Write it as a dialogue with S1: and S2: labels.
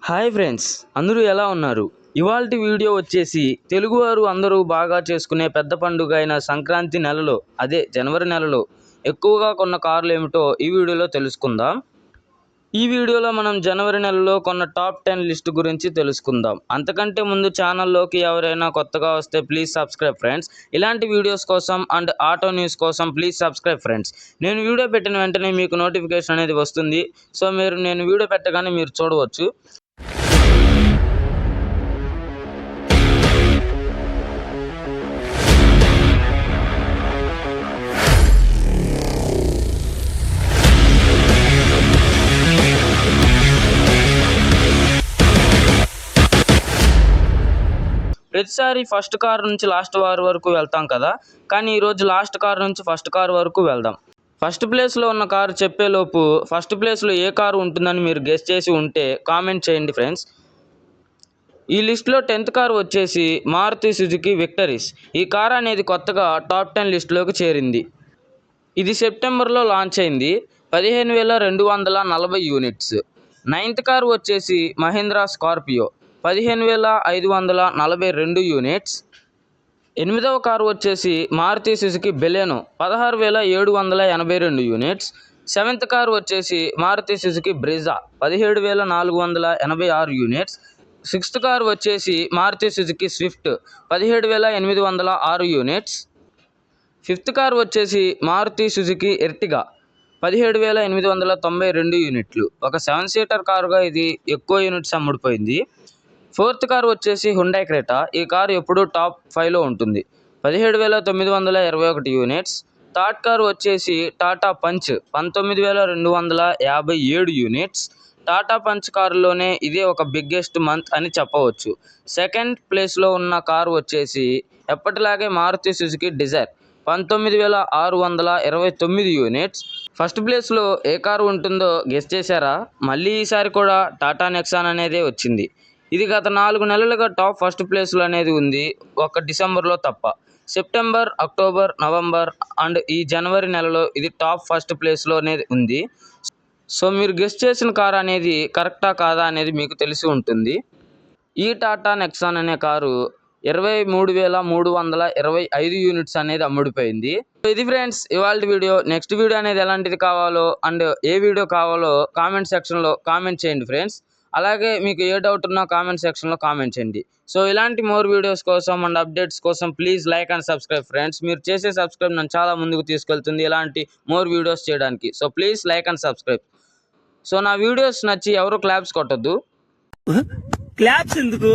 S1: Hi friends, అందరూ ఎలా ఉన్నారు? ఇవాల్టి వీడియో వచ్చేసి తెలుగువారు అందరూ బాగా చేసుకునే పెద్ద పండుగ అయిన సంక్రాంతి నెలలో, అదే జనవరి నెలలో ఎక్కువగా కొన్న కార్లు ఏమిటో ఈ వీడియోలో తెలుసుకుందాం. ఈ వీడియోలో మనం జనవరి నెలలో కొన్న టాప్ 10 లిస్ట్ గురించి తెలుసుకుందాం. అంతకంటే ముందు ఛానల్లోకి ఎవరైనా కొత్తగా వస్తే ప్లీజ్ సబ్స్క్రైబ్ ఫ్రెండ్స్. ఇలాంటి వీడియోస్ కోసం అండ్ ఆటో న్యూస్ కోసం ప్లీజ్ సబ్స్క్రైబ్ ఫ్రెండ్స్. నేను వీడియో పెట్టిన వెంటనే మీకు నోటిఫికేషన్ అనేది వస్తుంది. సో నేను వీడియో పెట్టగానే మీరు చూడవచ్చు. ప్రతిసారి ఫస్ట్ కార్ నుంచి లాస్ట్ కార్ వరకు వెళ్తాం కదా, కానీ ఈరోజు లాస్ట్ కార్ నుంచి ఫస్ట్ కార్ వరకు వెళ్దాం. ఫస్ట్ ప్లేస్లో ఉన్న కారు చెప్పేలోపు ఫస్ట్ ప్లేస్లో ఏ కారు ఉంటుందని మీరు గెస్ చేసి ఉంటే కామెంట్ చేయండి ఫ్రెండ్స్. ఈ లిస్ట్లో 10th కారు వచ్చేసి మారుతి సుజుకి విక్టరీస్. ఈ కార్ అనేది కొత్తగా టాప్ 10 లిస్టులోకి చేరింది. ఇది సెప్టెంబర్లో లాంచ్ అయింది. 15,240 యూనిట్స్. 9th కారు వచ్చేసి మహీంద్రా స్కార్పియో, 15,542 యూనిట్స్. 8వ కారు వచ్చేసి Maruti Suzuki Baleno, 16,782 units. 7th car వచ్చేసి Maruti Suzuki Brezza, 17,486 units. 6th car వచ్చేసి Maruti Suzuki Swift, 17,806 units. 5th car వచ్చేసి మారుతి సుజుకి ఎర్టిగా, 17,892 యూనిట్లు. ఒక 7 సీటర్ కారుగా ఇది ఎక్కువ యూనిట్స్ అమ్ముడుపోయింది. 4th కారు వచ్చేసి హుండాయ్ క్రెటా. ఈ కారు ఎప్పుడూ టాప్ 5లో ఉంటుంది, 17,921 యూనిట్స్. 3rd కారు వచ్చేసి Tata Punch, 19,257 units. Tata Punch కారులోనే ఇదే ఒక బిగ్గెస్ట్ మంత్ అని చెప్పవచ్చు. 2nd ప్లేస్లో ఉన్న కారు వచ్చేసి ఎప్పటిలాగే Maruti Suzuki Dzire, 19,629 units. First ప్లేస్లో ఏ కారు ఉంటుందో గెస్ చేశారా? మళ్ళీ ఈసారి కూడా టాటా నెక్సాన్ అనేదే వచ్చింది. ఇది గత 4 నెలలుగా టాప్ ఫస్ట్ ప్లేస్లో అనేది ఉంది, ఒక డిసెంబర్లో తప్ప. సెప్టెంబర్, అక్టోబర్, నవంబర్ అండ్ ఈ జనవరి నెలలో ఇది టాప్ ఫస్ట్ ప్లేస్లో అనేది ఉంది. సో మీరు గెస్ చేసిన కారు అనేది కరెక్టా కాదా అనేది మీకు తెలిసి ఉంటుంది. ఈ టాటా నెక్సాన్ అనే కారు 23,325 యూనిట్స్ అనేది అమ్ముడిపోయింది. సో ఇది ఫ్రెండ్స్ ఇవాల్టి వీడియో. నెక్స్ట్ వీడియో అనేది ఎలాంటిది కావాలో అండ్ ఏ వీడియో కావాలో కామెంట్ సెక్షన్లో కామెంట్ చేయండి ఫ్రెండ్స్. అలాగే మీకు ఏ డౌట్ ఉన్నా కామెంట్ సెక్షన్లో కామెంట్ చేయండి. సో ఇలాంటి మోర్ వీడియోస్ కోసం అండ్ అప్డేట్స్ కోసం please like and subscribe friends. మీరు చేసే సబ్స్క్రైబ్ నన్ను చాలా ముందుకు తీసుకెళ్తుంది ఇలాంటి మోర్ వీడియోస్ చేయడానికి. So please like and subscribe. So నా వీడియోస్ నచ్చి ఎవరు క్లాప్స్ కొట్టద్దు.
S2: క్లాప్స్ ఎందుకు?